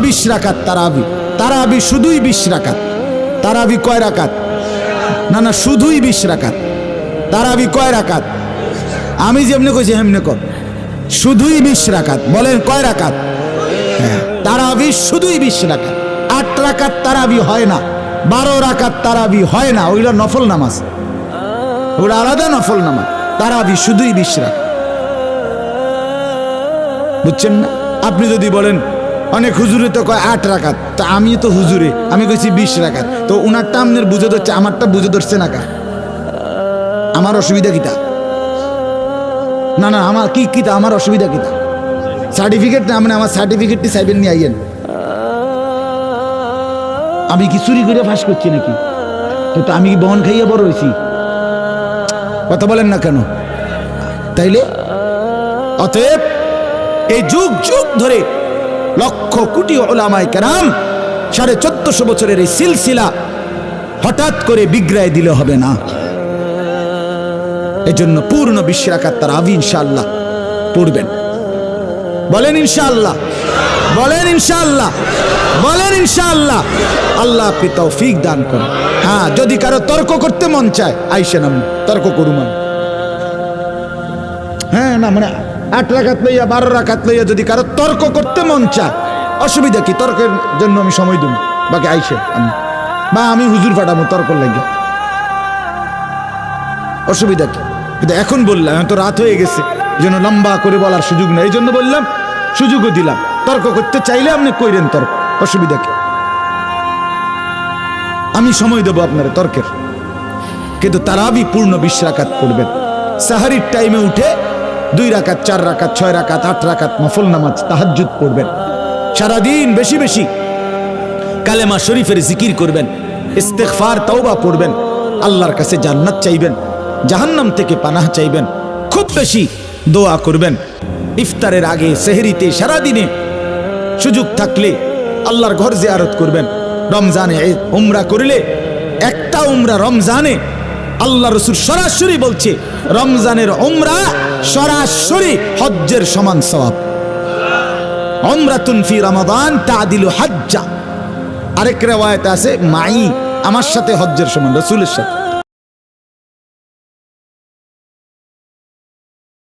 20 রাকাত তারাবি। তারাবি শুধুই 20 রাকাত। তারাবি কয় রাকাত? না না, শুধুই 20 রাকাত। তারাবি কয় রাকাত? আমি যেমনি কইছি হেমনে কর, শুধুই 20 রাকাত। বলেন কয় রাকাত? হ্যাঁ, তারাবি শুধুই 20 রাকাত। 8 রাকাত তারাবি হয় না, 12 রাকাত তারাবি হয় না, ওইগুলো নফল নামাজ, ওটা আলাদা নফল নামাজ। তারাবি শুধুই 20 রাকাত। বুঝছেন না? আপনি যদি বলেন অনেক হুজুরে তো কয় 8 রাকাত, তো আমি তো হুজুরে, আমি কইছি 20 রাকাত, তো উনারটা আপনার বুঝে ধরছে, আমারটা বুঝে ধরছে না কা? আমার অসুবিধা কিতা? না না, আমার কি কিতা, আমার অসুবিধা কিতা? সার্টিফিকেট না, মানে আমার সার্টিফিকেটটি চাইবেন নিয়ে আইয়েন। আমি কি চুরি করে ফাঁস করছি নাকি? তো আমি কি বহন খাইয়া বড় হয়েছি? কথা বলেন না কেন? তাইলে অতএব এই যুগ যুগ ধরে লক্ষ কোটি উলামায়ে কেরাম 1450 বছরের এই সিলসিলা হঠাৎ করে বিগড়ায় দিলে হবে না। এজন্য পূর্ণ 20 রাকাত তারাবি ইনশাআল্লাহ পড়বেন। বলেন ইনশাআল্লাহ, বলেন ইনশাআল্লাহ, বলেন ইনশাআল্লাহ। আল্লাহ আপনি তৌফিক দান করুন। হ্যাঁ, যদি কারো তর্ক করতে মন চায় আইসেন, আমি তর্ক করুম। হ্যাঁ, না মানে 8 রাকাত লইয়া 12 রাকাত লইয়া যদি কারো তর্ক করতে মন চায়, অসুবিধা কি? তর্কের জন্য আমি সময় দেব, বাকি আইসে আমি, বা আমি হুজুর ফাটাবো তর্ক লাগিয়া, অসুবিধা কি? কিন্তু এখন বললাম, এখন তো রাত হয়ে গেছে, এই জন্য লম্বা করে বলার সুযোগ নেই, এই জন্য বললাম, সুযোগও দিলাম। তর্ক করতে চাইলে আপনি কইরেন তর্ক, অসুবিধা কি? আমি সময় দেবো আপনার তর্কের। কিন্তু তারাবি পূর্ণ 20 রাকাত পড়বেন। সাহারির টাইমে উঠে 2 রাকাত, 4 রাকাত, 6 রাকাত, 8 রাকাত নফল নামাজ তাহাজ্জুদ পড়বেন। সারাদিন বেশি বেশি কালেমা শরীফের জিকির করবেন, ইস্তেগফার তওবা পড়বেন, আল্লাহর কাছে জান্নাত চাইবেন, জাহান্নাম থেকে পানাহ চাইবেন, খুব বেশি দোয়া করবেন। ইফতারের আগে, সেহরিতে, সারাদিনে সুযোগ থাকলে আল্লাহর ঘর জিয়ারত করবেন। রমজানে উমরা করলে, একটা উমরা রমজানে, আল্লাহ রাসূল সরাসরি বলছে রমজানের উমরা সরাসরি হজ্জের সমান সওয়াব। উমরাতুন ফি রমাদান তাদিলু হজ্জা। আরেক রিওয়ায়াতে আছে মাই, আমার সাথে হজ্জের সমান, রাসূলের সাথে।